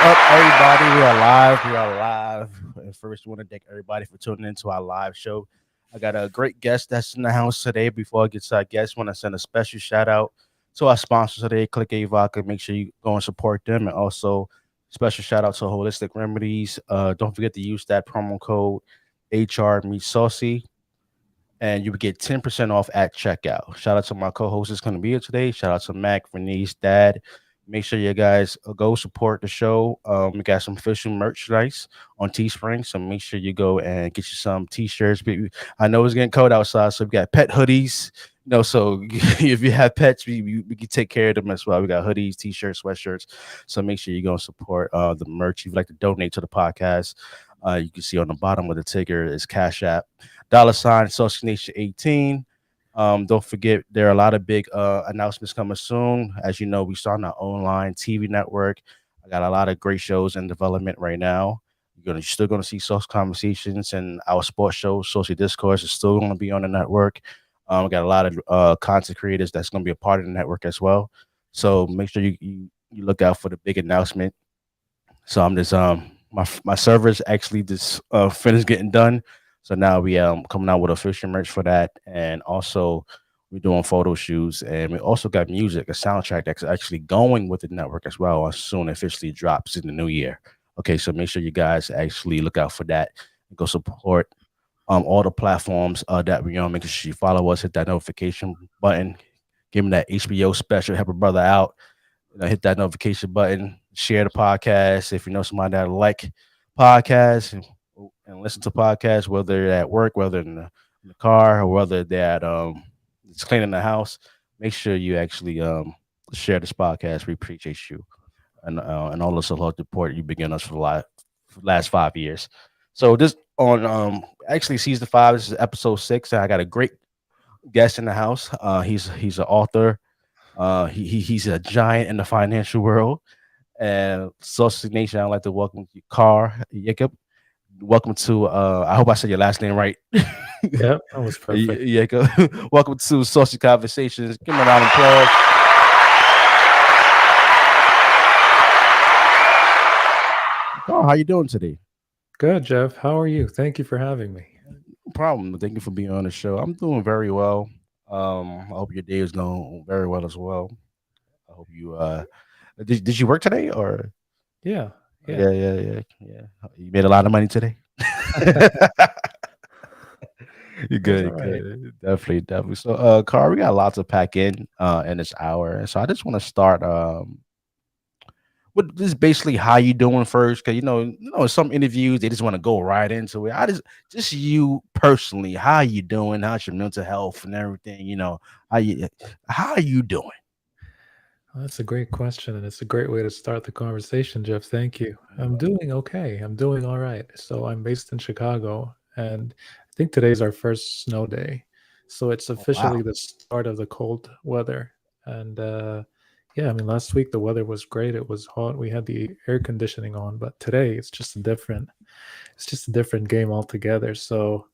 up, everybody? We are live. We are live. And first, I want to thank everybody for tuning into our live show. I got a great guest that's in the house today. Before I get to our guest, I want to send a special shout out to our sponsors today, Click A Vodka. Make sure you go and support them. And also, special shout out to Holistic Remedies. Don't forget to use that promo code HR Meet Saucy, and you would get 10% off at checkout. Shout out to my co-host that's going to be here today. Shout out to Mac, Vernice, Dad. Make sure you guys go support the show. We got some official merchandise on Teespring, so make sure you go and get you some T-shirts. I know it's getting cold outside, so we got pet hoodies. So if you have pets, we can take care of them as well. We got hoodies, T-shirts, sweatshirts. So make sure you go and support the merch. If you'd like to donate to the podcast, you can see on the bottom of the ticker is Cash App. $ Saucy Nation 18. Don't forget, there are a lot of big announcements coming soon. As you know, we starting our online TV network. I got a lot of great shows in development right now. You're still gonna see Sauce Conversations and our sports show, Saucy Discourse, is still gonna be on the network. We got a lot of content creators that's gonna be a part of the network as well. So make sure you look out for the big announcement. So I'm just my servers actually just finished getting done. So now we coming out with official merch for that, and also we're doing photo shoots, and we also got music, a soundtrack that's actually going with the network as well. Soon officially drops in the new year. Okay, so make sure you guys actually look out for that and go support all the platforms that we're on. Make sure you follow us, hit that notification button, give me that HBO special, help a brother out. Hit that notification button, share the podcast if you know somebody that like podcasts and listen to podcasts, whether they're at work, whether in the car, or whether they're at just cleaning the house. Make sure you actually share this podcast. We appreciate you and all the support you've been giving us for the last 5 years. So this on actually season 5. This is episode 6, and I got a great guest in the house. He's an author. He's a giant in the financial world. And Saucy Nation, I'd like to welcome you, Karl, Yaacoub. Welcome to I hope I said your last name right. Yeah, that was perfect. Yaacoub. Welcome to Saucy Conversations. Give me a round of applause. Karl, how you doing today? Good, Jeff. How are you? Thank you for having me. No problem. Thank you for being on the show. I'm doing very well. I hope your day is going very well as well. I hope you did you work today or Yeah, yeah. yeah. You made a lot of money today. You're It was all good, right. good. Definitely. So Carl, we got lots to pack in this hour. So I just want to start with this basically how you doing first, because in some interviews they just want to go right into it. I just you personally, how you doing? How's your mental health and everything? How are you doing? Well, that's a great question, and it's a great way to start the conversation, Jeff. Thank you. You're I'm welcome. doing okay. I'm doing all right. So I'm based in Chicago, and I think today's our first snow day. So it's Oh, wow. officially the start of the cold weather. And yeah, I mean, last week the weather was great. It was hot. We had the air conditioning on, but today it's just a different game altogether. So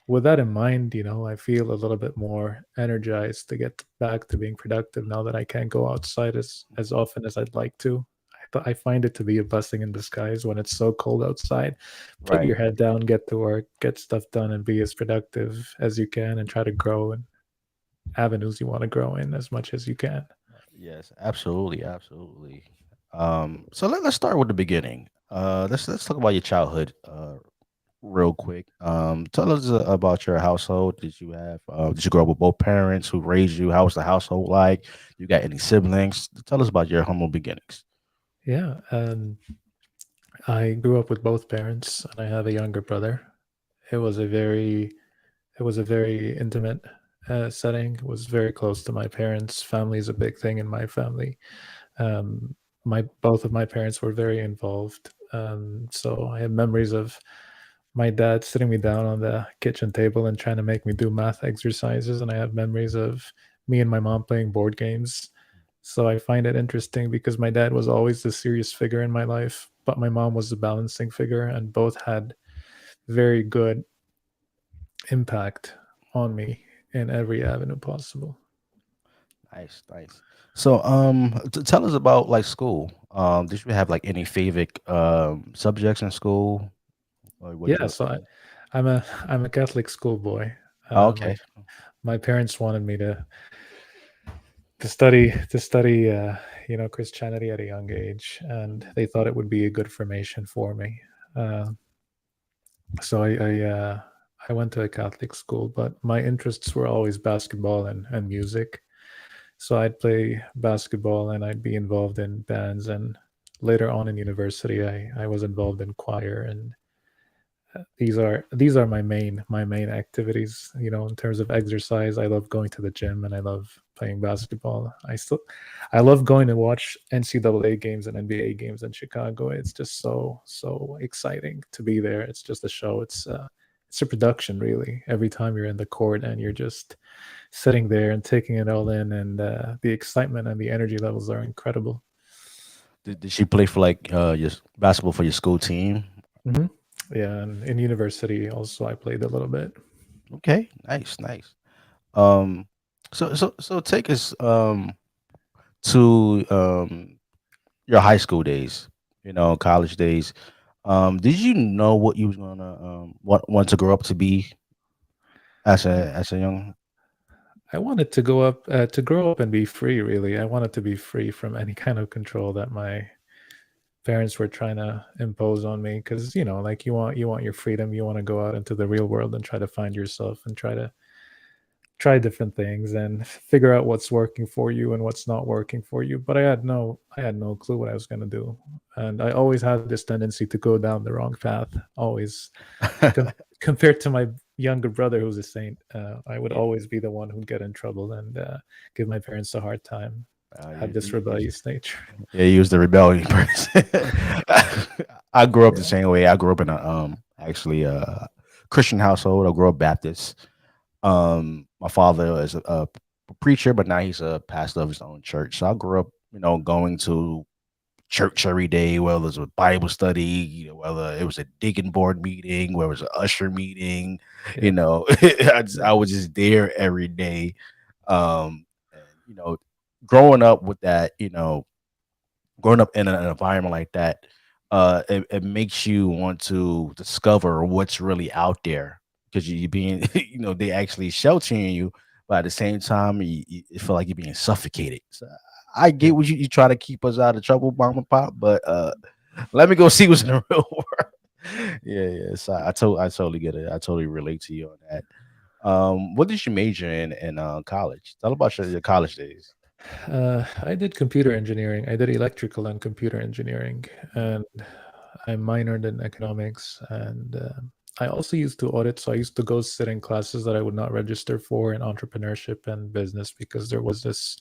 with that in mind, I feel a little bit more energized to get back to being productive now that I can't go outside as often as I'd like to. I find it to be a blessing in disguise when it's so cold outside. Put Right. your head down, get to work, get stuff done, and be as productive as you can, and try to grow in avenues you want to grow in as much as you can. Yes, absolutely, absolutely. So let's start with the beginning. Let's talk about your childhood, real quick. Tell us about your household. Did you grow up with both parents who raised you? How was the household like? You got any siblings? Tell us about your humble beginnings. Yeah, I grew up with both parents, and I have a younger brother. It was a very It was a very intimate setting. It was very close to my parents. Family is a big thing in my family. My both of my parents were very involved. So I have memories of my dad sitting me down on the kitchen table and trying to make me do math exercises, and I have memories of me and my mom playing board games. So I find it interesting because my dad was always the serious figure in my life, but my mom was the balancing figure, and both had very good impact on me in every avenue possible. Nice, nice. So, tell us about like school. Did you have like any favorite subjects in school, or what Yeah, you? so I'm a Catholic schoolboy. Oh, My okay. my parents wanted me to study Christianity at a young age, and Mhm. they thought it would be a good formation for me. Uh, so I went to a Catholic school, but my interests were always basketball and music. So I'd play basketball and I'd be involved in bands. And later on in university, I was involved in choir. And these are my main activities. In terms of exercise, I love going to the gym and I love playing basketball. I love going to watch NCAA games and NBA games in Chicago. It's just so exciting to be there. It's just a show. It's a production, really. Every time you're in the court and you're just sitting there and taking it all in, and the excitement and the energy levels are incredible. Did she play for like your basketball for your school team? Hmm. Yeah, and in university also I played a little bit. Okay, nice, nice. Um, so take us to your high school days, college days. Did you know what you was gonna want to grow up to be as a young? I wanted to grow up and be free. Really, I wanted to be free from any kind of control that my parents were trying to impose on me. Because like you want your freedom. You want to go out into the real world and try to find yourself and try different things and figure out what's working for you and what's not working for you. But I had no clue what I was going to do, and I always had this tendency to go down the wrong path. Always com- compared to my younger brother, who's a saint, I would Yeah, always be the one who'd get in trouble and give my parents a hard time. Had this rebellious nature. yeah, he was the rebellion person. I grew up the Yeah, same way. I grew up in a actually Christian household. I grew up Baptist. My father is a preacher, but now he's a pastor of his own church. So I grew up, going to church every day, whether it was a Bible study, whether it was a deacon board meeting, whether it was an usher meeting, yeah, I was just there every day. And growing up with that, growing up in an environment like that, it makes you want to discover what's really out there because you being, they actually sheltering you, but at the same time, you feel like you're being suffocated. So I yeah. get what you try to keep us out of trouble, mom and pop, but let me go see what's in the real world. Yeah, yeah. So I totally get it. I totally relate to you on that. What did you major in college? Tell about your college days. I did computer engineering. I did electrical and computer engineering, and I minored in economics. And I also used to audit, so I used to go sit in classes that I would not register for in entrepreneurship and business because there was this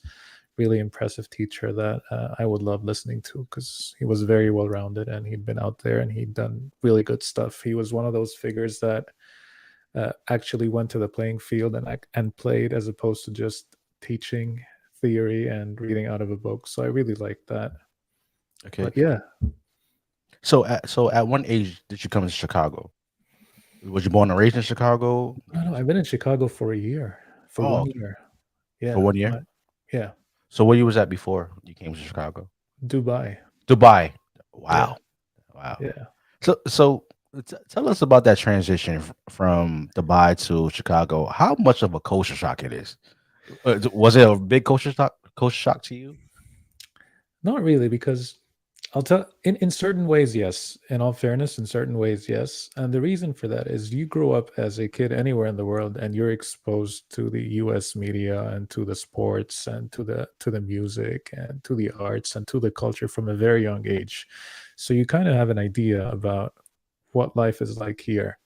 really impressive teacher that I would love listening to because he was very well rounded and he'd been out there and he'd done really good stuff. He was one of those figures that actually went to the playing field and played as opposed to just teaching theory and reading out of a book. So I really liked that. Okay. But yeah, So at one age did you come to Chicago? Was you born and raised in Chicago? no, no, I've been in Chicago for a year, for Oh, one okay. year. For Yeah, 1 year. yeah, So where you was at before you came to Chicago? Dubai. Dubai. Yeah, Wow. Wow. yeah. So tell us about that transition from Dubai to Chicago. How much of a culture shock it is? Was it a big culture shock to you? Not really, because I'll tell in certain ways, yes. In all fairness, in certain ways, yes. And the reason for that is you grow up as a kid anywhere in the world and you're exposed to the US media and to the sports and to the music and to the arts and to the culture from a very young age. So you kind of have an idea about what life is like here.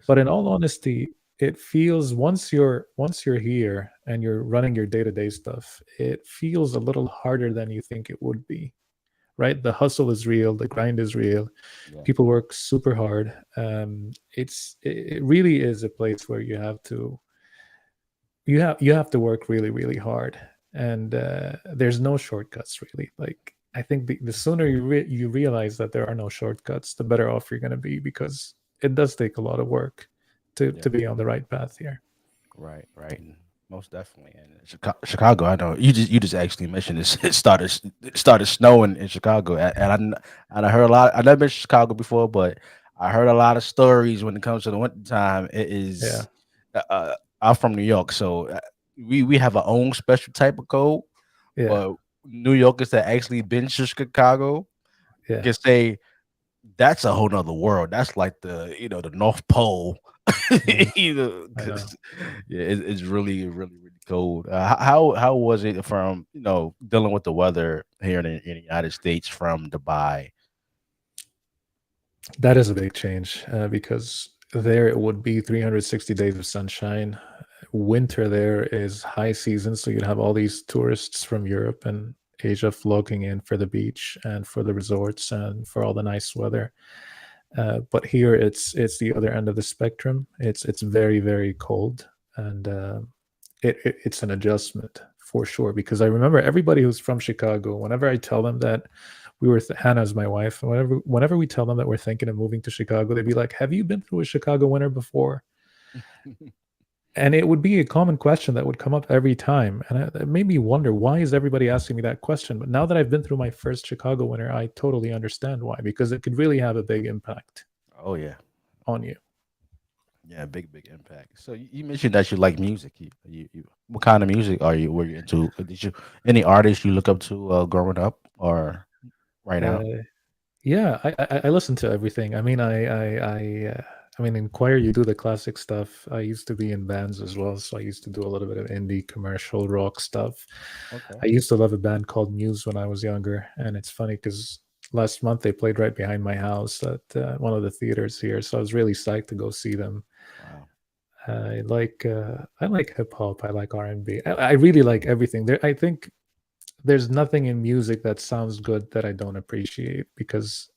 But in all honesty, it feels once you're here and you're running your day-to-day stuff, it feels a little harder than you think it would be, right? The hustle is real, the grind is real. Yeah. People work super hard. It really is a place where you have to work really really hard, and there's no shortcuts really. Like I think the sooner you realize that there are no shortcuts, the better off you're going to be, because it does take a lot of work to Yeah. be on the right path here. Right. Right. most definitely. And Chicago, I know you just actually mentioned this. It started snowing in Chicago, and I heard a lot. I never been to Chicago before, but I heard a lot of stories when it comes to the winter time. It Yeah, is. I'm from New York, so we have our own special type of cold, yeah, but New Yorkers that actually been to Chicago yeah. can say that's a whole nother world. That's like the North Pole. Mhm. I know. 'Cause, yeah, it's really, really, really cold. How was it from dealing with the weather here in the United States from Dubai? That is a big change because there it would be 360 days of sunshine. Winter there is high season, so you'd have all these tourists from Europe and Asia flocking in for the beach and for the resorts and for all the nice weather. But here it's the other end of the spectrum. It's very very cold, and it's an adjustment for sure. Because I remember everybody who's from Chicago. Whenever I tell them that Hannah's my wife, whenever we tell them that we're thinking of moving to Chicago, they'd be like, "Have you been through a Chicago winter before?" And it would be a common question that would come up every time, and it made me wonder, why is everybody asking me that question? But now that I've been through my first Chicago winter, I totally understand why, because it could really have a big impact Oh yeah, on you. yeah, big impact. So you mentioned that you like music. What kind of music were you into? Did you any artists you look up to growing up or right now? Uh, yeah, I listen to everything. I mean, in choir you do the classic stuff. I used to be in bands as well, so I used to do a little bit of indie commercial rock stuff. Okay. I used to love a band called Muse when I was younger, and it's funny because last month they played right behind my house at one of the theaters here, so I was really psyched to go see them. Wow. I like hip hop. I like R&B. I really like everything. There, I think there's nothing in music that sounds good that I don't appreciate because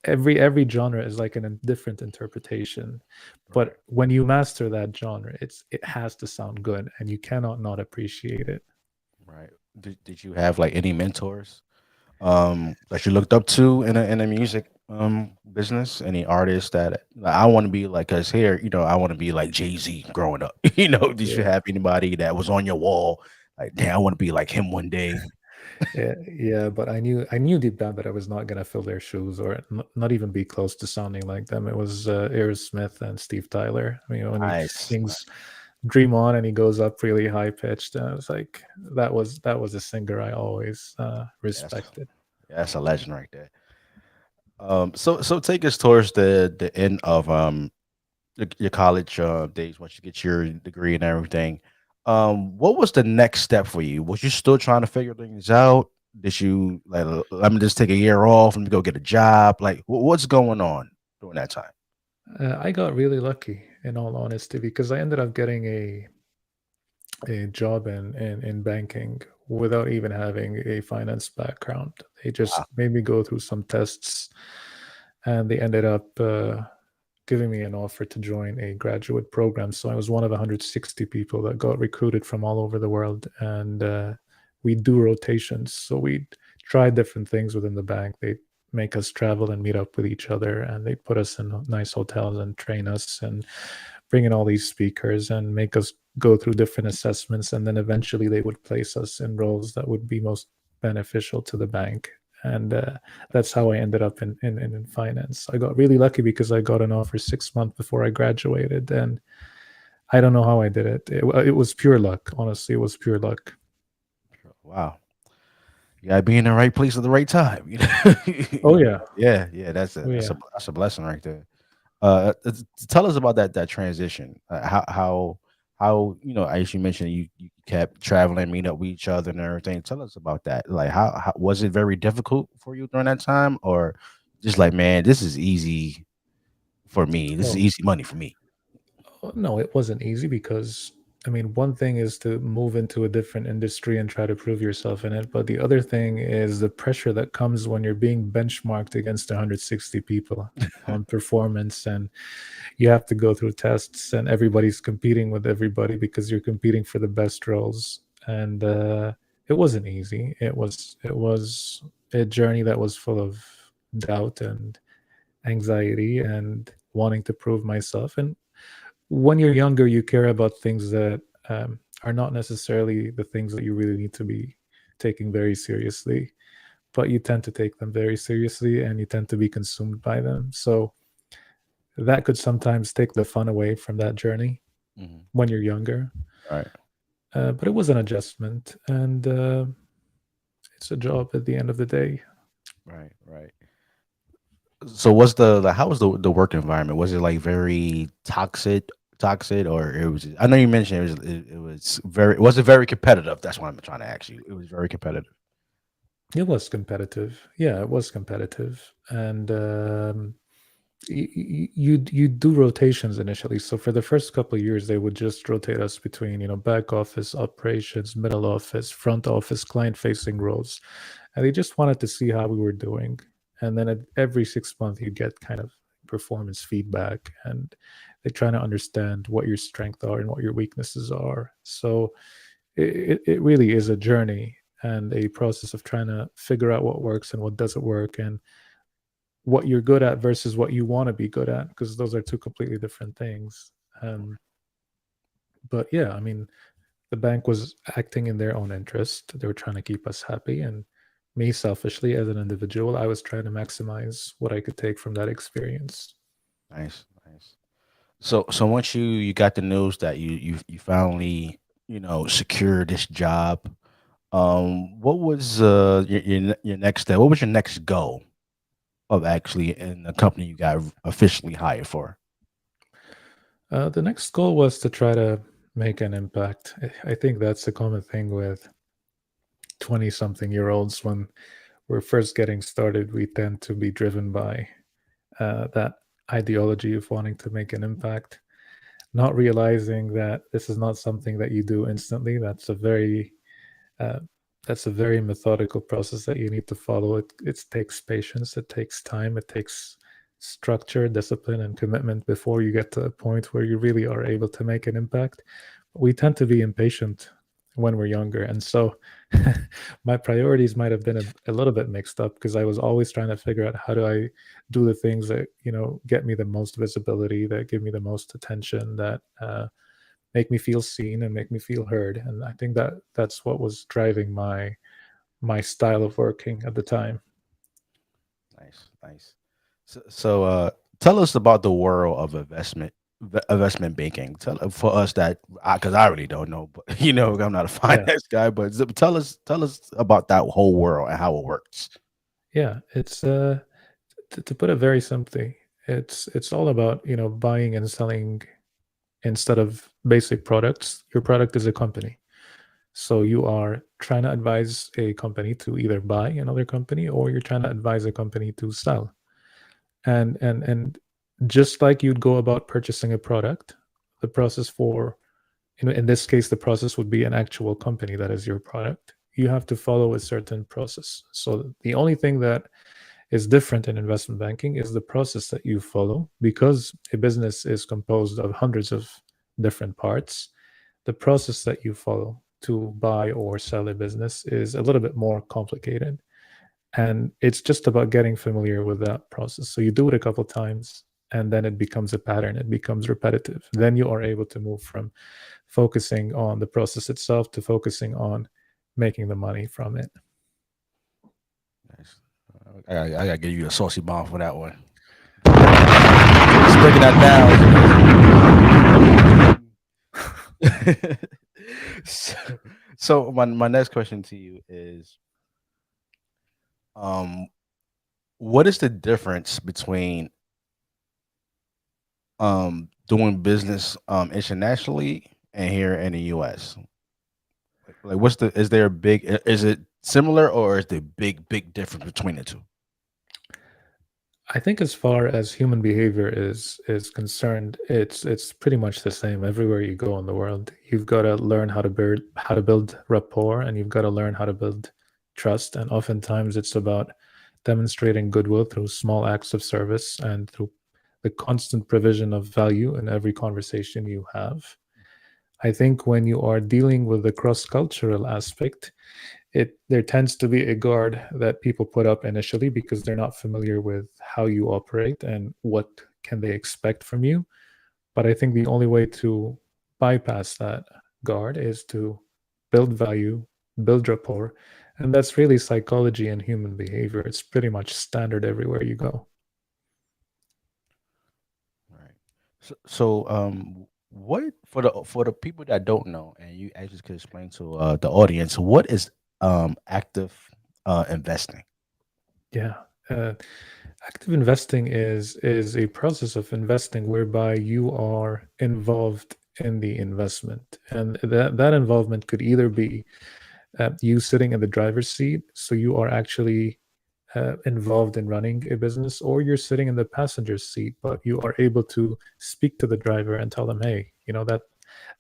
every genre is like a different interpretation. Right. But when you master that genre, it has to sound good, and you cannot not appreciate it. Right. Did you have like any mentors that you looked up to in a music business? Any artists that like, I want to be like? Cause here, I want to be like Jay-Z growing up. Did you Yeah. have anybody that was on your wall? Like, damn, I want to be like him one day. Yeah, but I knew deep down that I was not gonna fill their shoes or not even be close to sounding like them. It was Aerosmith and Steve Tyler. I mean, when he Nice. sings "Dream On" and he goes up really high pitched, and I was like, that was a singer I always Yes. respected. Yeah, that's a legend right there. So take us towards the end of your college days once you get your degree and everything. What was the next step for you? Was you still trying to figure things out? Did you like let me just take a year off and go get a job? Like what's going on during that time? I got really lucky, in all honesty, because I ended up getting a job in banking without even having a finance background. They Wow. just made me go through some tests, and they ended up giving me an offer to join a graduate program. So I was one of 160 people that got recruited from all over the world, and we do rotations. So we try different things within the bank. They make us travel and meet up with each other, and they put us in nice hotels and train us and bring in all these speakers and make us go through different assessments, and then eventually they would place us in roles that would be most beneficial to the bank. And that's how I ended up in finance. I got really lucky because I got an offer 6 months before I graduated, and I don't know how I did it. It was pure luck. Honestly, it was pure luck. Wow. You gotta be in the right place at the right time. Oh yeah, Yeah, yeah. That's a oh that's yeah. a that's a blessing right there. Tell us about that transition. How as you mentioned, you kept traveling, meet up with each other and everything. Tell us about that. Like how was it very difficult for you during that time, or just like man, this is easy for me. This is Oh, easy money for me. no, it wasn't easy because I mean, one thing is to move into a different industry and try to prove yourself in it, but the other thing is the pressure that comes when you're being benchmarked against 160 people on performance, and you have to go through tests, and everybody's competing with everybody because you're competing for the best roles. And it wasn't easy. It was a journey that was full of doubt and anxiety and wanting to prove myself. And when you're younger, you care about things that are not necessarily the things that you really need to be taking very seriously, but you tend to take them very seriously and you tend to be consumed by them. So that could sometimes take the fun away from that journey Hmm. when you're younger. Right. But it was an adjustment, and it's a job at the end of the day. Right. Right. So what's how was the work environment? Was it like very toxic, or it was? I know you mentioned it was very was it very competitive? That's what I'm trying to ask you. It was very competitive. It was competitive. Yeah, it was competitive, and you do rotations initially. So for the first couple of years, they would just rotate us between back office operations, middle office, front office, client facing roles, and they just wanted to see how we were doing. And then at every 6 months, you get kind of performance feedback, and they try to understand what your strengths are and what your weaknesses are. So it really is a journey and a process of trying to figure out what works and what doesn't work, and what you're good at versus what you want to be good at, because those are two completely different things. Um, but yeah, I mean, the bank was acting in their own interest. They were trying to keep us happy, and me selfishly as an individual, I was trying to maximize what I could take from that experience. Nice, nice. So once you got the news that you finally secured this job, what was your next step? What was your next goal of actually in the company you got officially hired for? The next goal was to try to make an impact. I think that's a common thing with 20 something year olds. When we're first getting started, we tend to be driven by that ideology of wanting to make an impact, not realizing that this is not something that you do instantly. Uh, that's a very methodical process that you need to follow. It takes patience, it takes time, it takes structure, discipline, and commitment before you get to a point where you really are able to make an impact. We tend to be impatient when we're younger, and so my priorities might have been a little bit mixed up, because I was always trying to figure out how do I do the things that get me the most visibility, that give me the most attention, that make me feel seen and make me feel heard. And I think that that's what was driving my style of working at the time. Nice, nice. So, tell us about the world of investment banking. Tell for us that because I really don't know, but I'm not a Yeah, finance guy. But tell us about that whole world and how it works. yeah. It's to put it very simply, it's all about buying and selling instead of basic products. Your product is a company. So you are trying to advise a company to either buy another company, or you're trying to advise a company to sell. And just like you'd go about purchasing a product, the process for in this case, the process would be an actual company that is your product. You have to follow a certain process. So the only thing that is different in investment banking is the process that you follow, because a business is composed of hundreds of different parts. The process that you follow to buy or sell a business is a little bit more complicated, and it's just about getting familiar with that process. So you do it a couple times, and then it becomes a pattern, it becomes repetitive. Then you are able to move from focusing on the process itself to focusing on making the money from it. Nice. I gotta give you a saucy bomb for that one. Just breaking that down. so, so my next question to you is, um, what is the difference between doing business internationally and here in the US? Like what's the is there a big is it similar or is there big difference between the two? I think as far as human behavior is concerned, it's pretty much the same everywhere you go in the world. You've got to learn how to build rapport, and you've got to learn how to build trust. And oftentimes it's about demonstrating goodwill through small acts of service and through the constant provision of value in every conversation you have. I think when you are dealing with the cross-cultural aspect, it there tends to be a guard that people put up initially, because they're not familiar with how you operate and what can they expect from you. But I think the only way to bypass that guard is to build value, build rapport, and that's really psychology and human behavior. It's pretty much standard everywhere you go. Right. What for the people that don't know, and you actually could explain to the audience, what is active investing? Yeah. Uh, Active investing is a process of investing whereby you are involved in the investment, and that involvement could either be you sitting in the driver's seat, so you are actually involved in running a business, or you're sitting in the passenger seat, but you are able to speak to the driver and tell them, "Hey,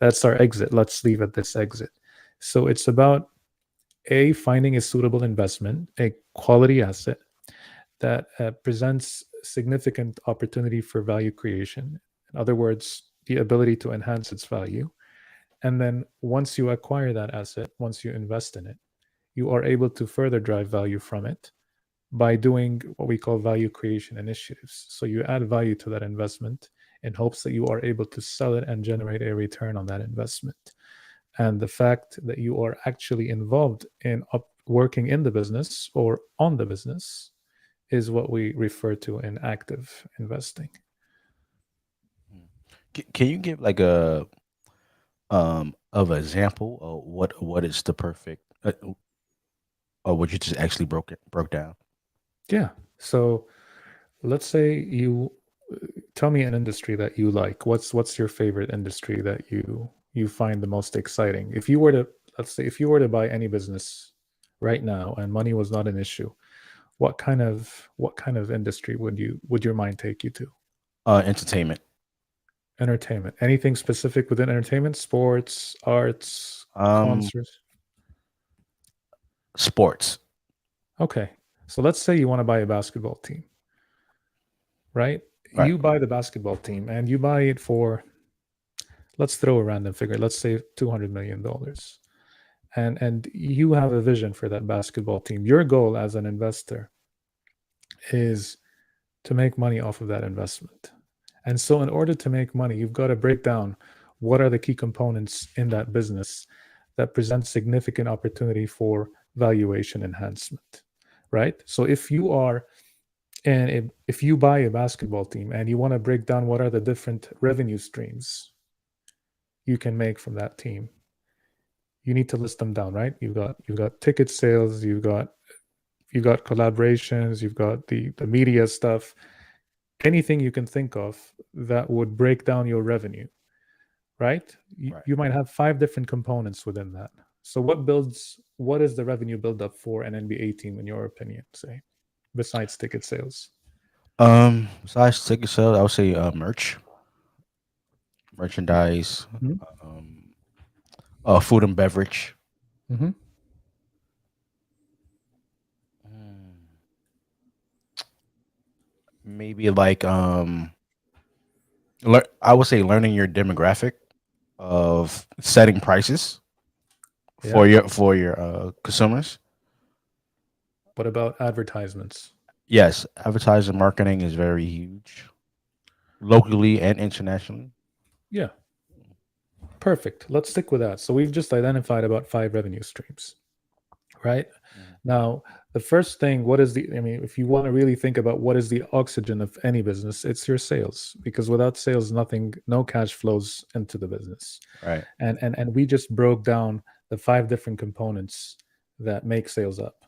that's our exit. Let's leave at this exit." So it's about a finding a suitable investment, a quality asset that presents significant opportunity for value creation. In other words, the ability to enhance its value. And then once you acquire that asset, once you invest in it, you are able to further drive value from it by doing what we call value creation initiatives. So you add value to that investment in hopes that you are able to sell it and generate a return on that investment. And the fact that you are actually involved in working in the business or on the business is what we refer to in active investing. Hmm. Can you give like a of an example of what is the perfect or what you just actually broke down? Yeah. So let's say you tell me an industry that you like. What's your favorite industry that you find the most exciting? If you were to let's say if you were to buy any business right now and money was not an issue, what kind of industry would your mind take you to? Entertainment. Entertainment. Anything specific within entertainment? Sports, arts, Um, concerts? Sports. Okay. So let's say you want to buy a basketball team, right? Right. You buy the basketball team and you buy it for, let's throw a random figure, let's say $200 million. And you have a vision for that basketball team. Your goal as an investor is to make money off of that investment. And so, in order to make money, you've got to break down what are the key components in that business that present significant opportunity for valuation enhancement, right? So, if you buy a basketball team and you want to break down what are the different revenue streams you can make from that team, you need to list them down, right? You've got ticket sales, you've got collaborations, you've got the media stuff, anything you can think of that would break down your revenue, right? You, Right. you might have five different components within that. So what is the revenue build up for an NBA team in your opinion, say, besides ticket sales? Besides ticket sales, I would say merchandise, Hmm. um, food and beverage. Hmm. Mm, Maybe like I would say learning your demographic of setting prices Yeah. for your consumers. What about advertisements? Yes, advertising marketing is very huge locally and internationally. Yeah, perfect. Let's stick with that. So we've just identified about five revenue streams, right? Mhm. Now, the first thing, I mean, if you want to really think about what is the oxygen of any business, it's your sales. Because without sales, no cash flows into the business. Right. And we just broke down the five different components that make sales up.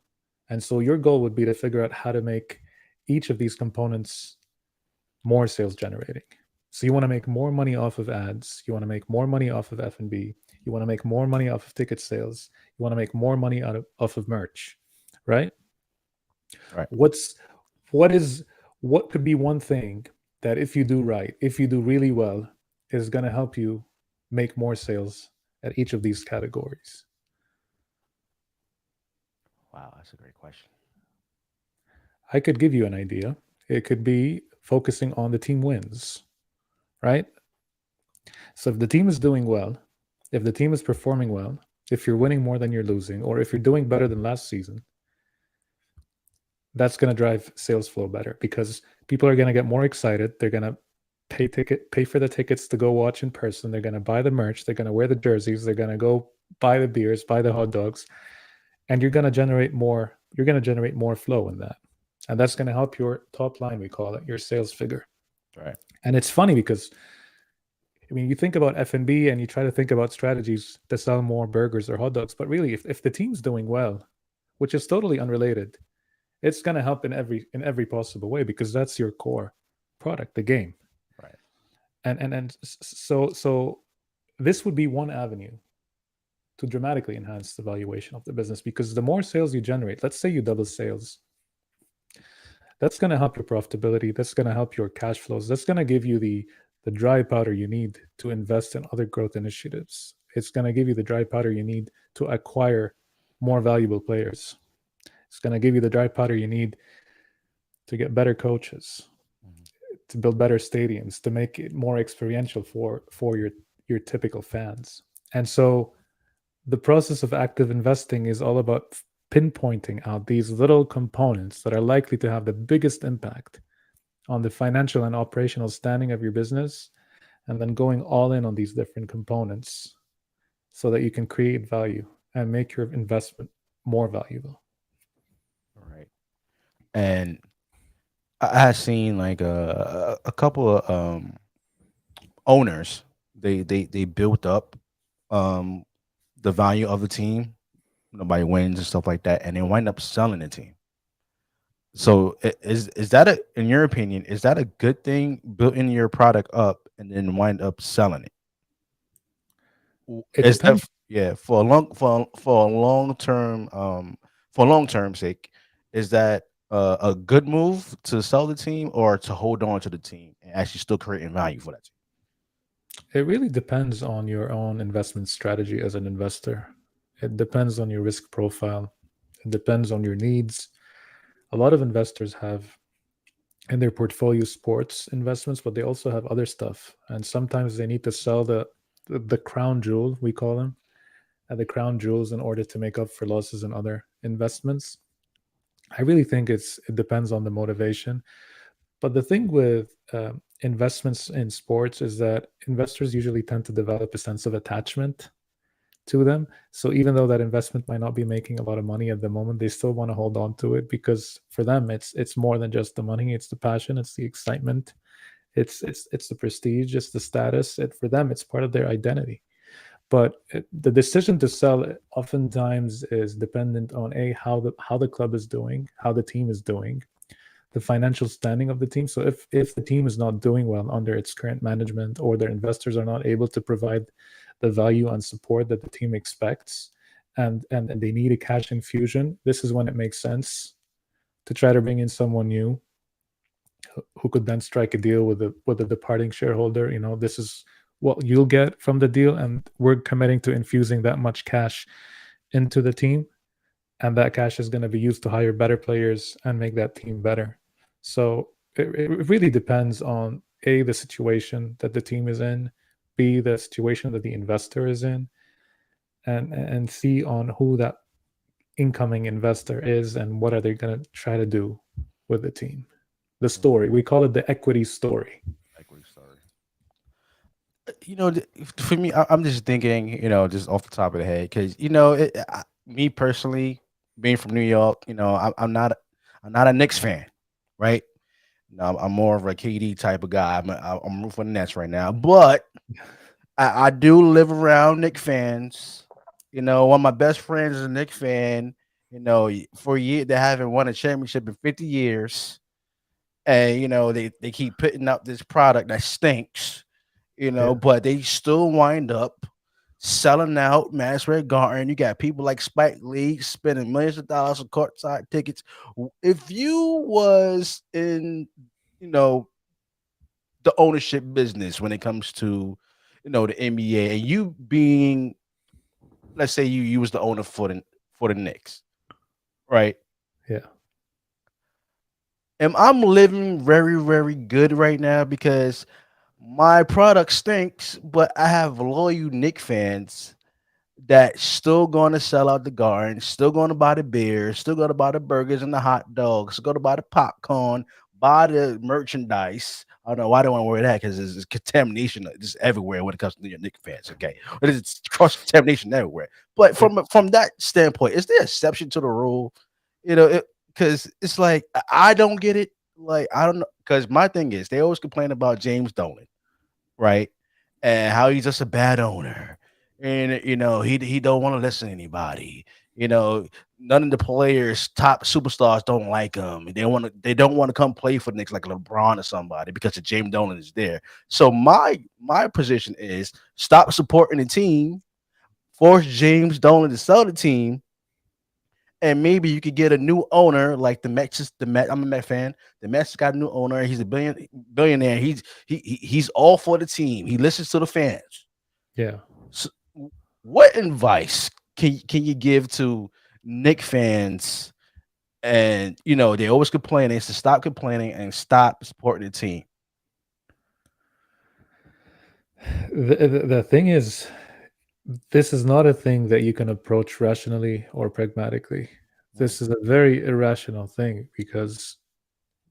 And so your goal would be to figure out how to make each of these components more sales generating. So you want to make more money off of ads, you want to make more money off of F&B, you want to make more money off of ticket sales, you want to make more money off of merch, right? Right. What's what is what could be one thing that if you do right, if you do really well, is going to help you make more sales at each of these categories? Wow, that's a great question. I could give you an idea. It could be focusing on the team wins, right? So if the team is doing well, if the team is performing well, if you're winning more than you're losing, or if you're doing better than last season, that's going to drive sales flow better because people are going to get more excited. They're going to pay for the tickets to go watch in person. They're going to buy the merch. They're going to wear the jerseys. They're going to go buy the beers, buy the hot dogs, and you're going to generate more. You're going to generate more flow in that, and that's going to help your top line. We call it your sales figure. Right. And it's funny because I mean, you think about F&B and you try to think about strategies to sell more burgers or hot dogs, but really, if the team's doing well, which is totally unrelated, it's going to help in every possible way because that's your core product, the game. Right. And so this would be one avenue to dramatically enhance the valuation of the business because the more sales you generate, let's say you double sales, that's going to help your profitability, that's going to help your cash flows, that's going to give you the dry powder you need to invest in other growth initiatives. It's going to give you the dry powder you need to acquire more valuable players. It's going to give you the dry powder you need to get better coaches, Mhm. to build better stadiums, to make it more experiential for your typical fans. And so the process of active investing is all about pinpointing out these little components that are likely to have the biggest impact on the financial and operational standing of your business, and then going all in on these different components so that you can create value and make your investment more valuable. Right. And I had seen like a couple of owners. They built up um the value of the team. Nobody wins and stuff like that, and they wind up selling the team. So is that a in your opinion is that a good thing building your product up and then wind up selling it? It Is that depends. yeah for a long term for long term sake is that a good move to sell the team or to hold on to the team and actually still creating value for that team? It really depends on your own investment strategy as an investor. It depends on your risk profile. It depends on your needs. A lot of investors have in their portfolio sports investments, but they also have other stuff. And sometimes they need to sell the crown jewel, we call them, and the crown jewels in order to make up for losses in other investments. I really think it depends on the motivation. But the thing with investments in sports is that investors usually tend to develop a sense of attachment to them. So even though that investment might not be making a lot of money at the moment, they still want to hold on to it because for them it's more than just the money, it's the passion, it's the excitement, it's the prestige, it's the status. For them it's part of their identity. But the decision to sell it oftentimes is dependent on how the club is doing, how the team is doing, the financial standing of the team. So if the team is not doing well under its current management, or their investors are not able to provide the value and support that the team expects, and they need a cash infusion, this is when it makes sense to try to bring in someone new who could then strike a deal with the departing shareholder. This is what you'll get from the deal, and we're committing to infusing that much cash into the team, and that cash is going to be used to hire better players and make that team better. So it really depends on A, the situation that the team is in, B, the situation that the investor is in, and C, on who that incoming investor is and what are they going to try to do with the team. The story, we call it the equity story. Equity story. For me, I'm just thinking, just off the top of the head, because me personally, being from New York, I'm not a Knicks fan, right? No, I'm more of a KD type of guy. I'm rooting for the Nets right now, but I do live around Knicks fans. One of my best friends is a Knicks fan. For a year they haven't won a championship in 50 years, and they keep putting out this product that stinks. Yeah, But they still wind up selling out Madison Square Garden. You got people like Spike Lee spending millions of dollars on courtside tickets. If you was in, you know, the ownership business when it comes to, the NBA, and you being, let's say you was the owner for the Knicks, right? yeah. Am I'm living very, very good right now because my product stinks, but I have loyal Nick fans that still going to sell out the garden, still going to buy the beers, still going to buy the burgers and the hot dogs, go to buy the popcorn, buy the merchandise, I don't know why they want to wear that because there's contamination just everywhere when it comes to your Knicks fans. Okay, but it's cross contamination everywhere. But Yeah. from that standpoint, is there exception to the rule? You know, because it's like I don't get it. Like I don't know because my thing is they always complain about James Dolan, right? And how he's just a bad owner, and he don't want to listen to anybody. You know, none of the players, top superstars, don't like him. They don't want to come play for the Knicks like LeBron or somebody because of James Dolan is there. So my position is stop supporting the team, force James Dolan to sell the team, and maybe you could get a new owner like the Mets. The Met, I'm a Met fan. The Mets got a new owner. He's a billionaire. He's all for the team. He listens to the fans. Yeah. So, what advice can you give to Nick fans? And they always complaining. Is to stop complaining and stop supporting the team. The thing is, this is not a thing that you can approach rationally or pragmatically. Mm, This is a very irrational thing because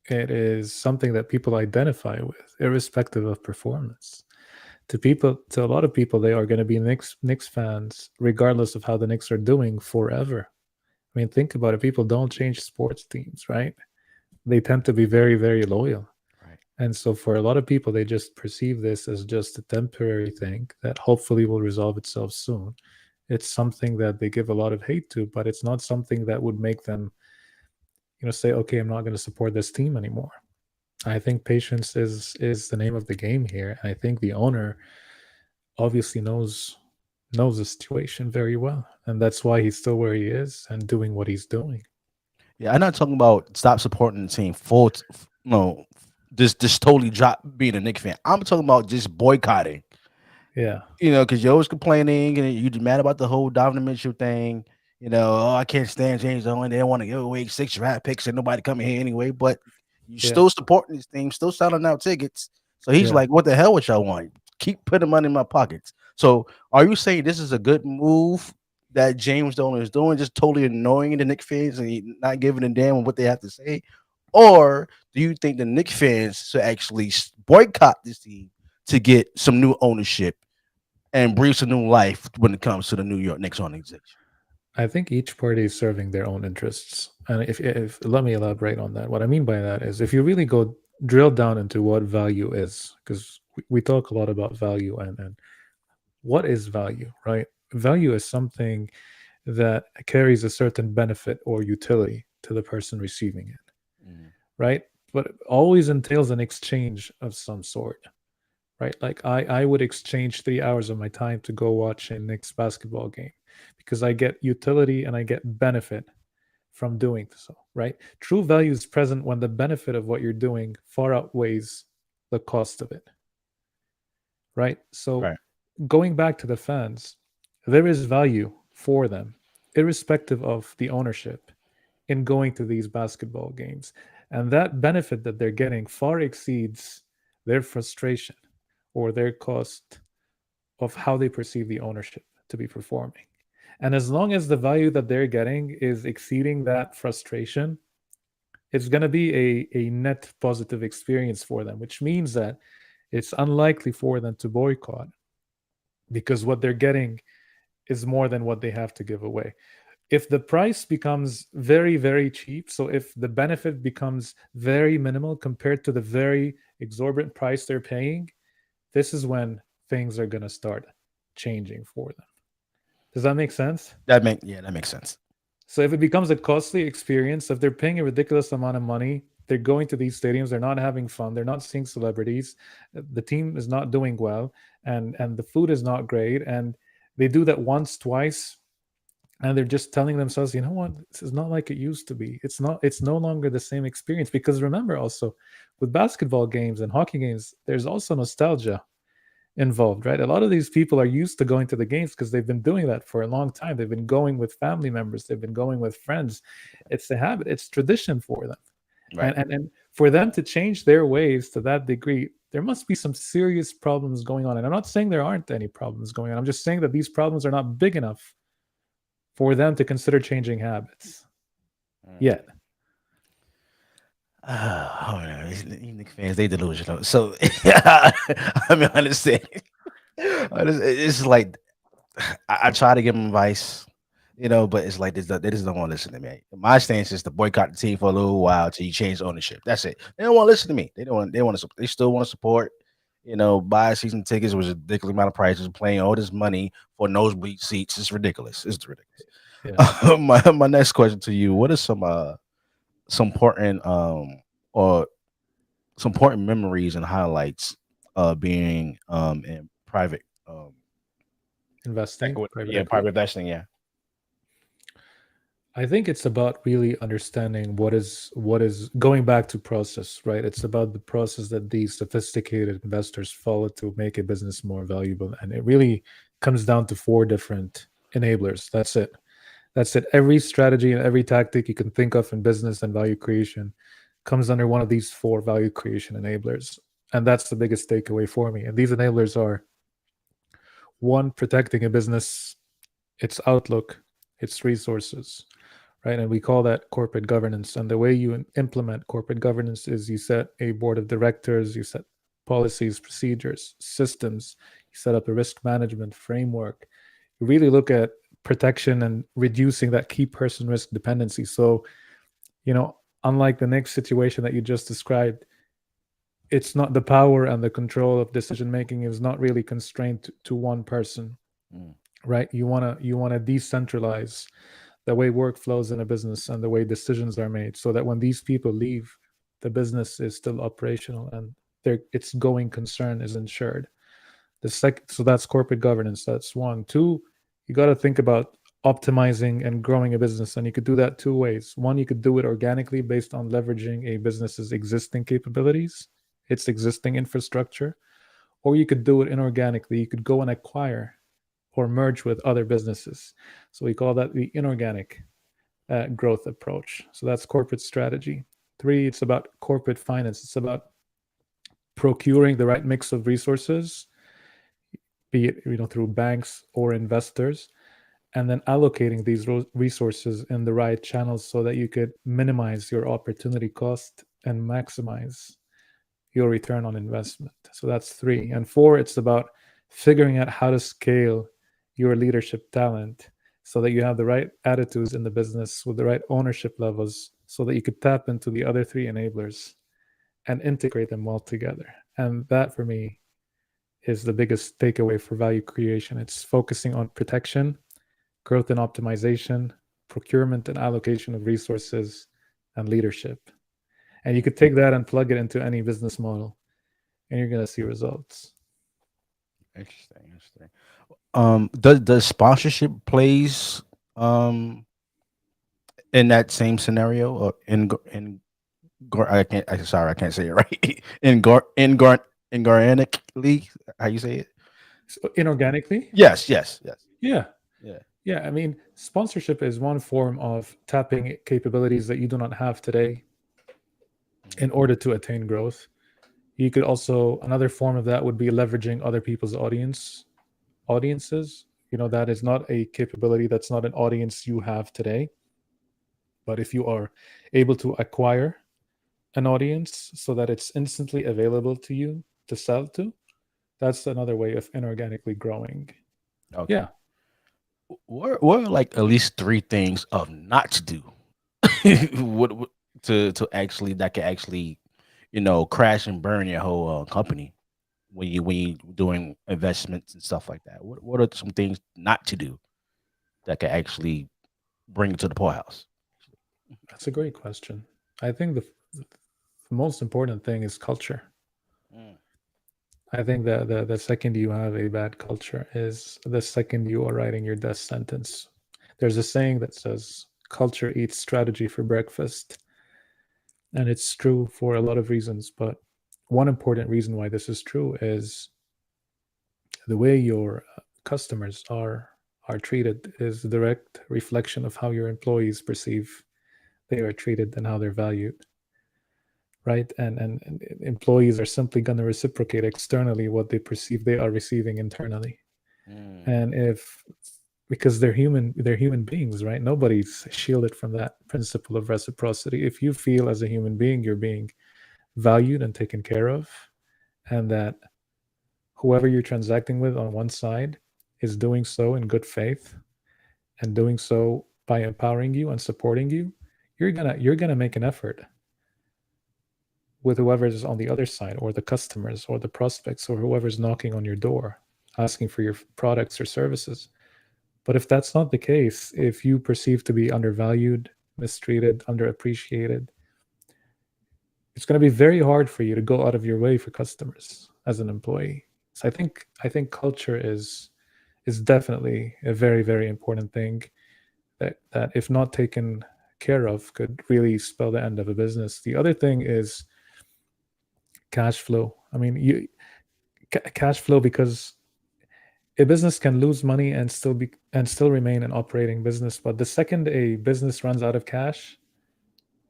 it is something that people identify with, irrespective of performance. To a lot of people, they are going to be Knicks fans, regardless of how the Knicks are doing forever. I mean, think about it. People don't change sports teams, right? They tend to be very, very loyal. right. And so for a lot of people, they just perceive this as just a temporary thing that hopefully will resolve itself soon. It's something that they give a lot of hate to, but it's not something that would make them, say, okay, I'm not going to support this team anymore. I think patience is the name of the game here. I think the owner obviously knows the situation very well, and that's why he's still where he is and doing what he's doing. Yeah, I'm not talking about stop supporting the team. No, just totally drop being a Nick fan. I'm talking about just boycotting. Yeah, Because you're always complaining and you're mad about the whole Donovan Mitchell thing. Oh, I can't stand James Owen. They don't want to give away 6 draft picks and nobody coming here anyway. But you yeah, still supporting this team, still selling out tickets. So he's yeah. like, "What the hell would y'all want? Keep putting money in my pockets." So are you saying this is a good move that James Dolan is doing, just totally annoying the Knicks fans and not giving a damn on what they have to say, or do you think the Knicks fans should actually boycott this team to get some new ownership and breathes a new life when it comes to the New York Knicks organization? I think each party is serving their own interests. And if let me elaborate on that. What I mean by that is if you really go drill down into what value is, because we talk a lot about value and what is value, right? Value is something that carries a certain benefit or utility to the person receiving it, Mhm. right? But it always entails an exchange of some sort, right? Like I would exchange 3 hours of my time to go watch a Knicks basketball game because I get utility and I get benefit from doing so, right? True value is present when the benefit of what you're doing far outweighs the cost of it, right? So Right. going back to the fans, there is value for them, irrespective of the ownership, in going to these basketball games. And that benefit that they're getting far exceeds their frustration or their cost of how they perceive the ownership to be performing. And as long as the value that they're getting is exceeding that frustration, it's going to be a net positive experience for them, which means that it's unlikely for them to boycott because what they're getting is more than what they have to give away. If the price becomes very, very cheap, so if the benefit becomes very minimal compared to the very exorbitant price they're paying, this is when things are going to start changing for them. Does that make sense? That makes sense. So if it becomes a costly experience, if they're paying a ridiculous amount of money, they're going to these stadiums, they're not having fun, they're not seeing celebrities, the team is not doing well, and the food is not great, and they do that once, twice, and they're just telling themselves, you know what, this is not like it used to be. It's no longer the same experience. Because remember also, with basketball games and hockey games, there's also nostalgia involved, right? A lot of these people are used to going to the games because they've been doing that for a long time. They've been going with family members, they've been going with friends. It's a habit, it's tradition for them. Right. And for them to change their ways to that degree, there must be some serious problems going on. And I'm not saying there aren't any problems going on. I'm just saying that these problems are not big enough for them to consider changing habits Mm. yet. Oh, man, these Knicks fans, they delusional. So, I mean, understand. It's like I try to give them advice, but it's like they just don't want to listen to me. My stance is to boycott the team for a little while till you change ownership. That's it. They don't want to listen to me. They don't want. They want to. They still want to support. Buy season tickets was a ridiculous amount of prices. Paying all this money for nosebleed seats. It's ridiculous. It's ridiculous. Yeah. My next question to you: what are some important or some important memories and highlights being in private Investing, private yeah, private equity. investing, yeah. I think it's about really understanding what is going back to process, right? It's about the process that these sophisticated investors follow to make a business more valuable. And it really comes down to four different enablers. That's it. That's it. Every strategy and every tactic you can think of in business and value creation comes under one of these four value creation enablers. And that's the biggest takeaway for me. And these enablers are one, protecting a business, its outlook, its resources, right? And we call that corporate governance. And the way you implement corporate governance is you set a board of directors, you set policies, procedures, systems, you set up a risk management framework. You really look at protection and reducing that key person risk dependency. So, you know, unlike the next situation that you just described, it's not the power and the control of decision making is not really constrained to one person, Mm, right? You want to decentralize the way work flows in a business and the way decisions are made so that when these people leave, the business is still operational and its going concern is ensured. So that's corporate governance. That's one. Two, you got to think about optimizing and growing a business, and you could do that two ways. One, you could do it organically based on leveraging a business's existing capabilities, its existing infrastructure, or you could do it inorganically. You could go and acquire or merge with other businesses. So we call that the inorganic growth approach. So that's corporate strategy. Three, it's about corporate finance. It's about procuring the right mix of resources, be it through banks or investors, and then allocating these resources in the right channels so that you could minimize your opportunity cost and maximize your return on investment. So that's three. And four, it's about figuring out how to scale your leadership talent so that you have the right attitudes in the business with the right ownership levels so that you could tap into the other three enablers and integrate them well together. And that for me is the biggest takeaway for value creation. It's focusing on protection, growth and optimization, procurement and allocation of resources, and leadership. And you could take that and plug it into any business model, and you're going to see results. interesting, interesting. Does sponsorship plays in that same scenario or I can't sorry I can't say it right in Garanic League? How you say it? So inorganically, Yes, yes, yes. yeah, Yeah. yeah. I mean, sponsorship is one form of tapping capabilities that you do not have today Mm, in order to attain growth. You could also another form of that would be leveraging other people's audiences. That is not a capability. That's not an audience you have today. But if you are able to acquire an audience so that it's instantly available to you to sell to, that's another way of inorganically growing. okay. Yeah, What are like at least three things of not to do? what to actually that can actually crash and burn your whole company when you doing investments and stuff like that. What are some things not to do that can actually bring it to the poorhouse? that's a great question. I think the most important thing is culture. Mm, I think that the second you have a bad culture is the second you are writing your death sentence. There's a saying that says, culture eats strategy for breakfast. And it's true for a lot of reasons. But one important reason why this is true is the way your customers are treated is a direct reflection of how your employees perceive they are treated and how they're valued, right? And employees are simply going to reciprocate externally what they perceive they are receiving internally. mm, And if because they're human beings, right? Nobody's shielded from that principle of reciprocity. If you feel as a human being you're being valued and taken care of, and that whoever you're transacting with on one side is doing so in good faith and doing so by empowering you and supporting you, you're gonna make an effort with whoever's on the other side, or the customers or the prospects or whoever's knocking on your door asking for your products or services. But if that's not the case, if you perceive to be undervalued, mistreated, underappreciated, it's going to be very hard for you to go out of your way for customers as an employee. So I think culture is definitely a very, very important thing that if not taken care of could really spell the end of a business. The other thing is cash flow. I mean, cash flow, because a business can lose money and still remain an operating business, but the second a business runs out of cash,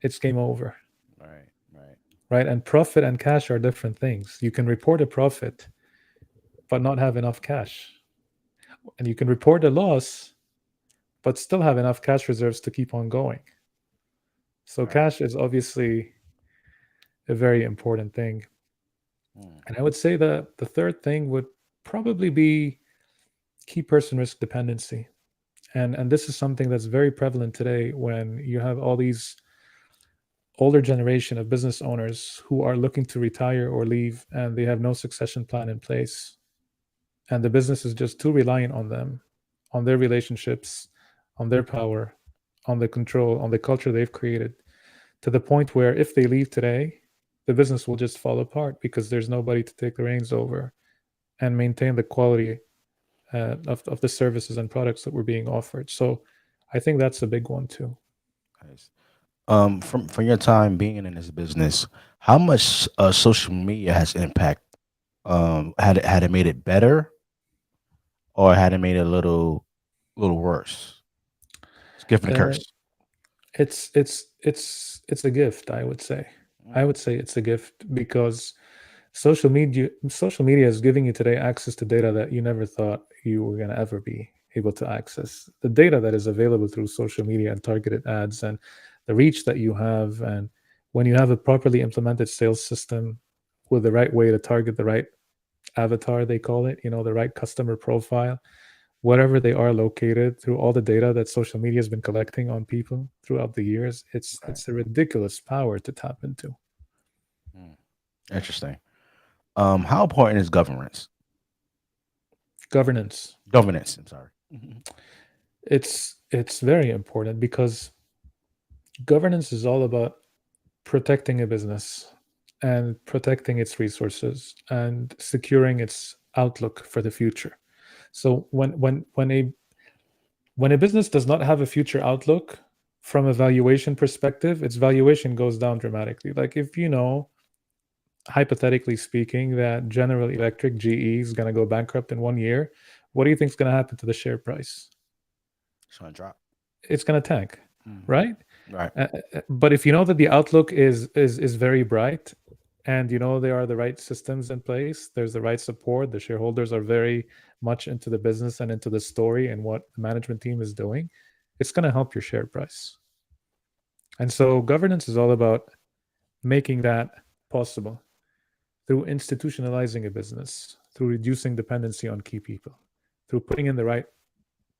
it's game over, Right, right, right? And profit and cash are different things. You can report a profit but not have enough cash, and you can report a loss but still have enough cash reserves to keep on going. So right. cash is obviously a very important thing. Mm, And I would say that the third thing would probably be key person risk dependency. And this is something that's very prevalent today when you have all these older generation of business owners who are looking to retire or leave, and they have no succession plan in place, and the business is just too reliant on them, on their relationships, on their power, on the control, on the culture they've created, to the point where if they leave today, the business will just fall apart because there's nobody to take the reins over and maintain the quality of the services and products that were being offered. So I think that's a big one too. nice. From your time being in this business, how much social media has impact? Had it made it better, or had it made it a little worse? It's a gift and a Uh, curse. it's a gift, I would say. I Mm, would say it's a gift because social media is giving you today access to data that you never thought you were going to ever be able to access. The data that is available through social media and targeted ads, and the reach that you have, and when you have a properly implemented sales system with the right way to target the right avatar, they call it, the right customer profile, wherever they are located, through all the data that social media has been collecting on people throughout the years, it's right. it's a ridiculous power to tap into. Mm, interesting. How important is governance? Governance, Governance. I'm sorry. Mhm. it's very important because governance is all about protecting a business and protecting its resources and securing its outlook for the future. So when a business does not have a future outlook from a valuation perspective, its valuation goes down dramatically. Like, if hypothetically speaking, that General Electric, GE, is going to go bankrupt in 1 year, what do you think is going to happen to the share price? It's gonna drop. It's going to tank, Hmm. right? Right. But if you know that the outlook is very bright, and there are the right systems in place, there's the right support, the shareholders are very much into the business and into the story and what the management team is doing, it's going to help your share price. And so governance is all about making that possible through institutionalizing a business, through reducing dependency on key people, through putting in the right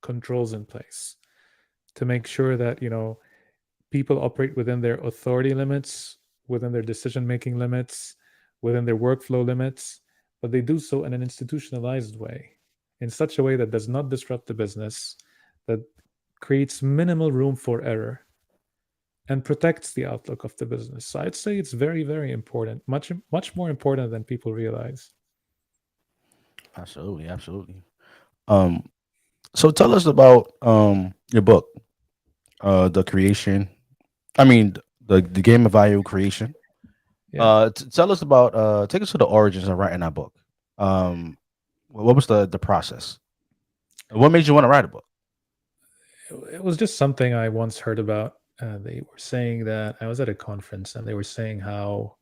controls in place to make sure that people operate within their authority limits, within their decision making limits, within their workflow limits, but they do so in an institutionalized way, in such a way that does not disrupt the business, that creates minimal room for error, and protects the outlook of the business. So I'd say it's very, very important, much, much more important than people realize. Absolutely. Absolutely. Um. So tell us about your book, the creation. I mean, the game of value creation. Yeah, Tell us about take us to the origins of writing that book. Um, what was the process? What made you want to write a book? it was just something I once heard about. They were saying that I was at a conference, and they were saying how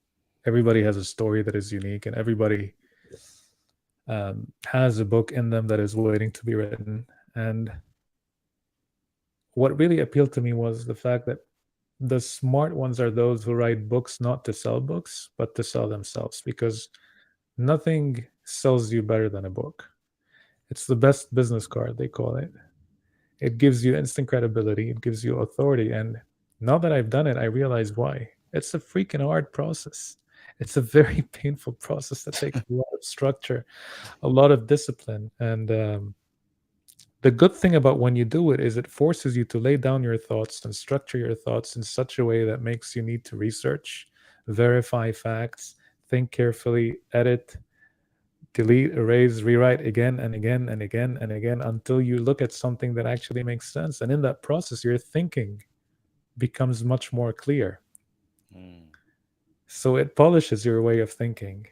everybody has a story that is unique, and everybody has a book in them that is waiting to be written. And what really appealed to me was the fact that the smart ones are those who write books not to sell books, but to sell themselves, because nothing sells you better than a book. It's the best business card, they call it. It gives you instant credibility, it gives you authority. And now that I've done it, I realize why. It's a freaking hard process. It's a very painful process that takes a lot of structure, a lot of discipline. And the good thing about when you do it is it forces you to lay down your thoughts and structure your thoughts in such a way that makes you need to research, verify facts, think carefully, edit, delete, erase, rewrite again and again and again and again until you look at something that actually makes sense. And in that process, your thinking becomes much more clear. Mm, So it polishes your way of thinking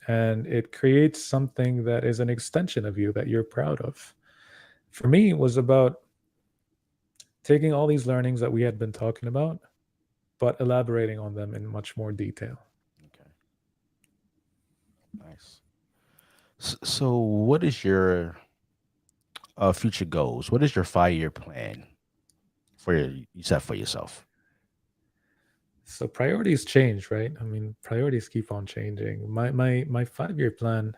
and it creates something that is an extension of you that you're proud of. For me, it was about taking all these learnings that we had been talking about, but elaborating on them in much more detail. okay, nice. So, what is your future goals? What is your 5 year plan for you set for yourself? So priorities change, right? I mean, priorities keep on changing. My 5 year plan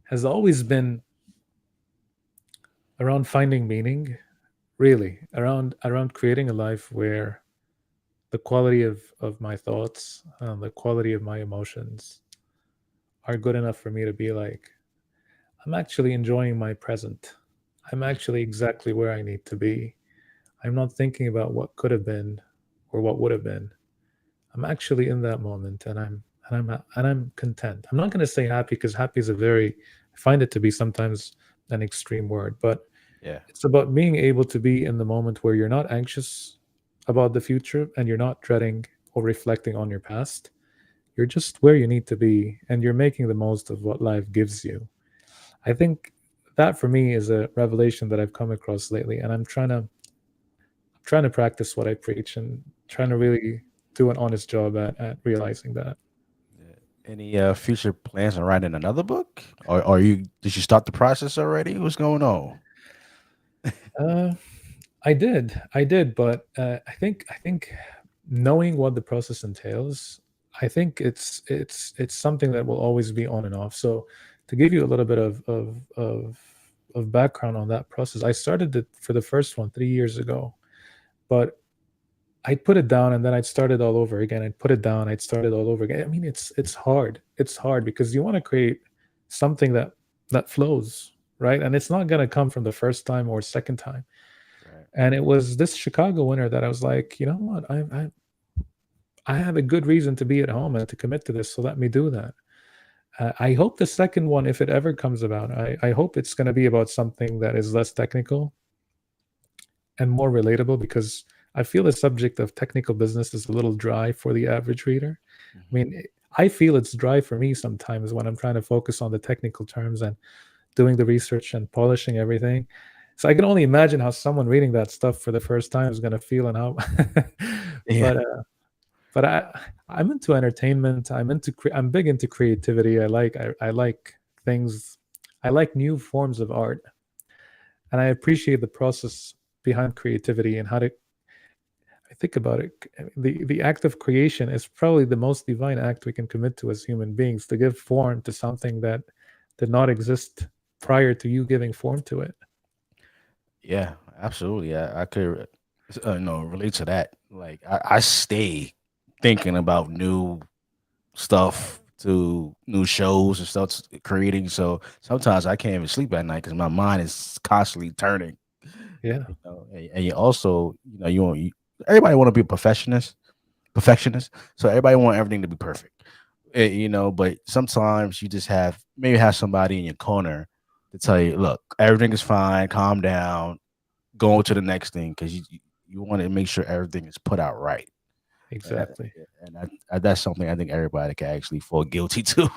has always been around finding meaning, really, around creating a life where the quality of my thoughts, the quality of my emotions are good enough for me to be like, I'm actually enjoying my present. I'm actually exactly where I need to be. I'm not thinking about what could have been or what would have been. I'm actually in that moment, and I'm content. I'm not going to say happy because happy is a very I find it to be sometimes an extreme word, but Yeah, it's about being able to be in the moment where you're not anxious about the future and you're not dreading or reflecting on your past. You're just where you need to be and you're making the most of what life gives you. I think that for me is a revelation that I've come across lately, and I'm trying to practice what I preach and trying to really do an honest job at realizing that. yeah. Any future plans on writing another book, or you did you start the process already? What's going on? Uh, I did, but I think knowing what the process entails, I think it's something that will always be on and off. So, to give you a little bit of background on that process, I started it for the first one 3 years ago, but I'd put it down and then I'd start it all over again. I'd put it down, I'd start it all over again. I mean, it's hard. It's hard because you want to create something that flows, right? And it's not going to come from the first time or second time. Right. And it was this Chicago winter that I was like, you know what? I have a good reason to be at home and to commit to this. So let me do that. I hope the second one, if it ever comes about, I hope it's going to be about something that is less technical and more relatable because I feel the subject of technical business is a little dry for the average reader. I Hmm. mean, I feel it's dry for me sometimes when I'm trying to focus on the technical terms and doing the research and polishing everything. So I can only imagine how someone reading that stuff for the first time is going to feel and how. Yeah, but I'm into entertainment. I'm big into creativity. I like things. I like new forms of art, and I appreciate the process behind creativity and how to I think about it. The act of creation is probably the most divine act we can commit to as human beings to give form to something that did not exist prior to you giving form to it. yeah, absolutely. I could, relate to that. Like, I stay thinking about new stuff to new shows and stuff creating. So sometimes I can't even sleep at night because my mind is constantly turning. Yeah, And you also, everybody want to be a perfectionist. So everybody want everything to be perfect. But sometimes you just maybe have somebody in your corner to tell you, look, everything is fine, calm down, go on to the next thing because you want to make sure everything is put out right. And, that, exactly. that's something I think everybody can actually fall guilty to.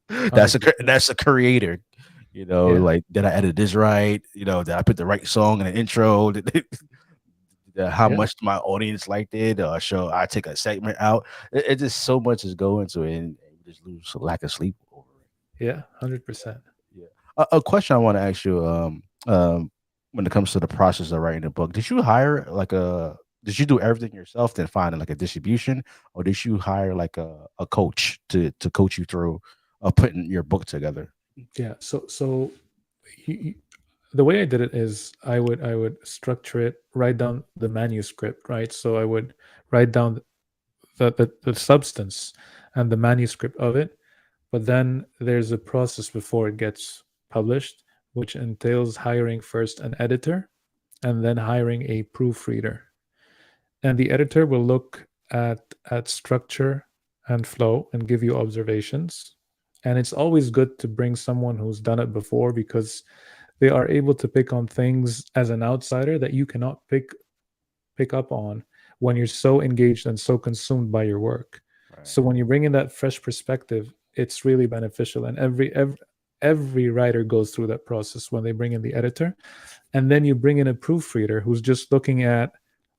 that's a 100%. that's a creator. Yeah, Like did I edit this right? Did I put the right song in the intro? How yeah, much my audience liked it? Or show I take a segment out. It just so much is go into it, and you just lose a lack of sleep over it. yeah, 100%. Yeah. A question I want to ask you. when it comes to the process of writing a book, did you hire like a did you do everything yourself, then find like a distribution, or did you hire like a coach to coach you through putting your book together? Yeah. So you, the way I did it is I would structure it, write down the manuscript, right? So I would write down the substance and the manuscript of it, but then there's a process before it gets published, which entails hiring first an editor and then hiring a proofreader. And the editor will look at structure and flow and give you observations. And it's always good to bring someone who's done it before, because they are able to pick on things as an outsider that you cannot pick up on when you're so engaged and so consumed by your work. Right. So when you bring in that fresh perspective, it's really beneficial. And every writer goes through that process when they bring in the editor. And then you bring in a proofreader who's just looking at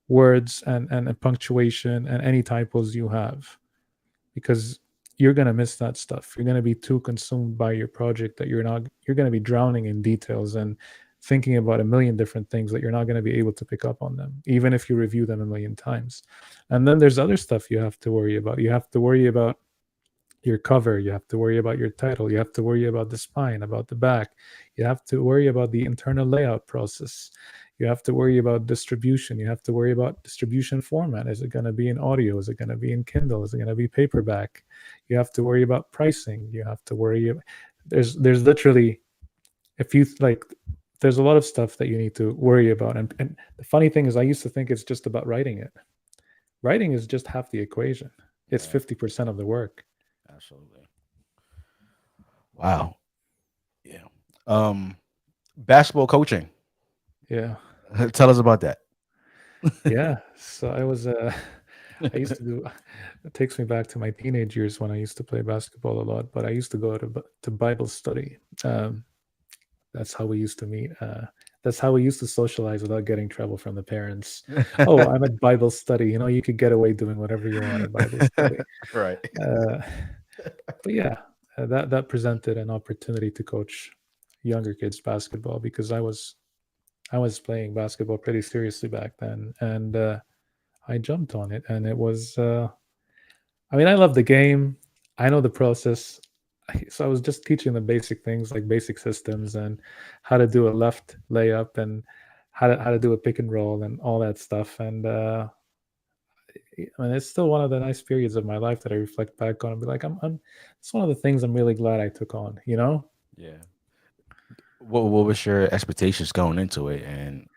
words and punctuation and any typos you have, because you're going to miss that stuff. You're going to be too consumed by your project that you're going to be drowning in details and thinking about a million different things that you're not going to be able to pick up on them, even if you review them a million times. And then there's other stuff you have to worry about. You have to worry about your cover, you have to worry about your title, you have to worry about the spine, about the back, you have to worry about the internal layout process, you have to worry about distribution, you have to worry about distribution format. Is it going to be in audio? Is it going to be in Kindle? Is it going to be paperback? You have to worry about pricing. You have to worry. There's literally, if you like, there's a lot of stuff that you need to worry about. And the funny thing is, I used to think it's just about writing it. Writing is just half the equation. It's Yeah, 50% of the work. absolutely. Wow. Yeah. Um, basketball coaching. Yeah. Tell us about that. Yeah. So I was I used to do it takes me back to my teenage years when I used to play basketball a lot, but I used to go to Bible study. That's how we used to meet. That's how we used to socialize without getting trouble from the parents. Oh, I'm at Bible study. You know, you could get away doing whatever you want at Bible study. Right. Uh, but yeah, that presented an opportunity to coach younger kids basketball, because I was playing basketball pretty seriously back then, and I jumped on it, and it was. I mean, I love the game. I know the process. So I was just teaching them basic things like basic systems and how to do a left layup and how to do a pick and roll and all that stuff. And I mean, it's still one of the nice periods of my life that I reflect back on and be like, it's one of the things I'm really glad I took on. You know, Yeah. What was your expectations going into it? And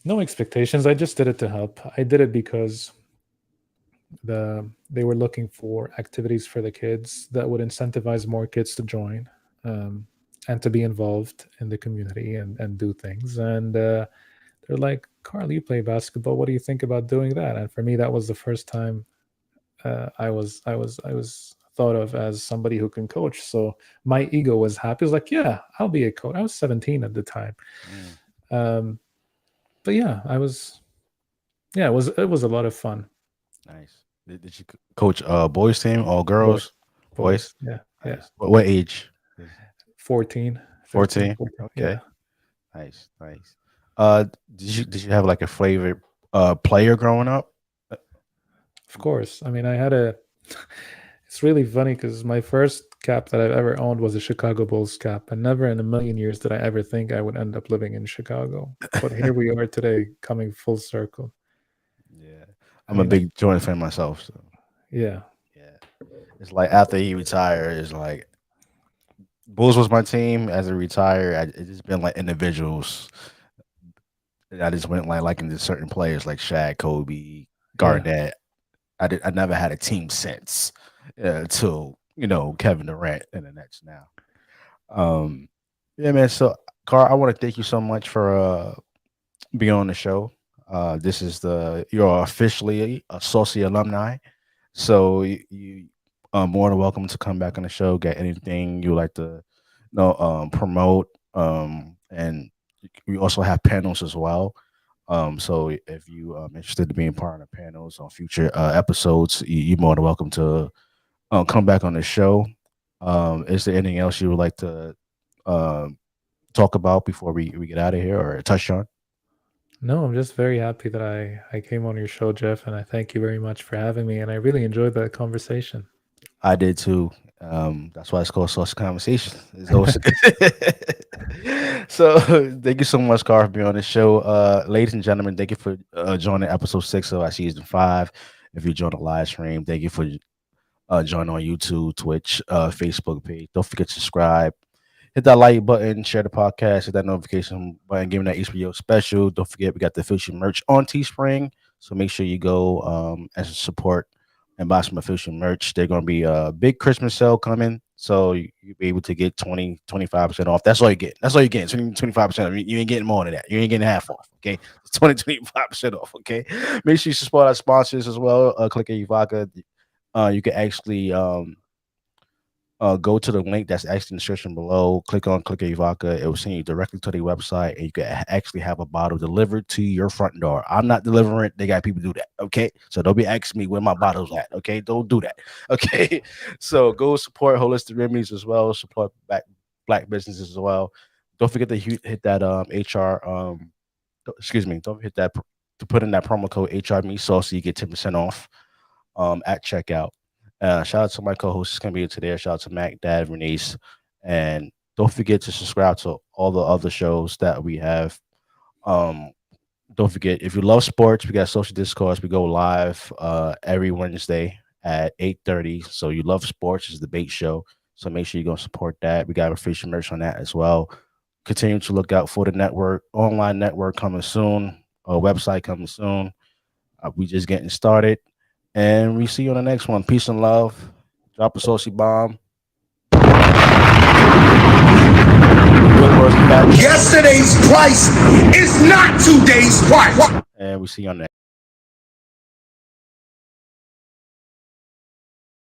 no expectations. I just did it to help. I did it because they were looking for activities for the kids that would incentivize more kids to join, um, and to be involved in the community and do things. And they're like, Karl, you play basketball. What do you think about doing that? And for me, that was the first time I was thought of as somebody who can coach. So my ego was happy. I was like, yeah, I'll be a coach. I was 17 at the time. mm, Um, but yeah, it was a lot of fun. nice. Did you coach boys team or Boys, girls? Boys. boys, yeah, yeah. Nice. What age? 14, 13, 14. 14. Okay. Yeah, Nice. Nice. Did you have like a favorite player growing up? of course. I mean, I had a. It's really funny because my first cap that I've ever owned was a Chicago Bulls cap, and never in a million years did I ever think I would end up living in Chicago. But here we are today, coming full circle. Yeah. I I'm a mean, big Jordan fan myself, so yeah, yeah. It's like after he retired, it's like Bulls was my team. As he retired, it's just been like individuals. I just went like liking to certain players like Shaq, Kobe, yeah, Garnett. I never had a team since till Kevin Durant and the Nets now. Um, yeah, man. So, Carl, I want to thank you so much for being on the show. This is you're officially a Saucy alumni, so you are more than welcome to come back on the show. Get anything you like to promote, and we also have panels as well. So if you interested in being part of the panels on future episodes, you're more than welcome to come back on the show. Is there anything else you would like to um, talk about before we get out of here or touch on? No, I'm just very happy that I came on your show, Jeff, and I thank you very much for having me. And I really enjoyed the conversation. I did too. That's why it's called Saucy Conversation. It's always so. Thank you so much, Karl, for being on the show. Ladies and gentlemen, thank you for joining episode 6 of our season 5. If you joined the live stream, thank you for joining on YouTube, Twitch, Facebook page. Don't forget to subscribe. Hit that like button, share the podcast, hit that notification button, give me that HBO special. Don't forget, we got the official merch on Teespring. So make sure you go and support and buy some official merch. They're going to be a big Christmas sale coming. So you'll be able to get 25% off. That's all you get. That's all you get. 25%. You ain't getting more than that. You ain't getting half off. Okay. 25% off. Okay. Make sure you support our sponsors as well. Click at Vodka. You can actually go to the link that's actually in the description below. Click on Click a Vodka. It will send you directly to their website, and you can actually have a bottle delivered to your front door. I'm not delivering it. They got people do that. Okay, so don't be asking me where my bottle's at. Okay, don't do that. Okay, so go support Holistic Remedies as well. Support black businesses as well. Don't forget to hit that HR. Excuse me. Don't hit that to put in that promo code HR Me Sauce so you get 10% off at checkout. Shout out to my co-hosts going to be here today. Shout out to Mac, Dad, Renice, and don't forget to subscribe to all the other shows that we have. Um, don't forget, if you love sports, we got Social Discourse. We go live every Wednesday at 8:30. So you love sports, it's the debate show. So make sure you go support that. We got official merch on that as well. Continue to look out for the network, online network coming soon, website coming soon. We just getting started. And we see you on the next one. Peace and love. Drop a saucy bomb. Yesterday's price is not today's price. And we see you on the next.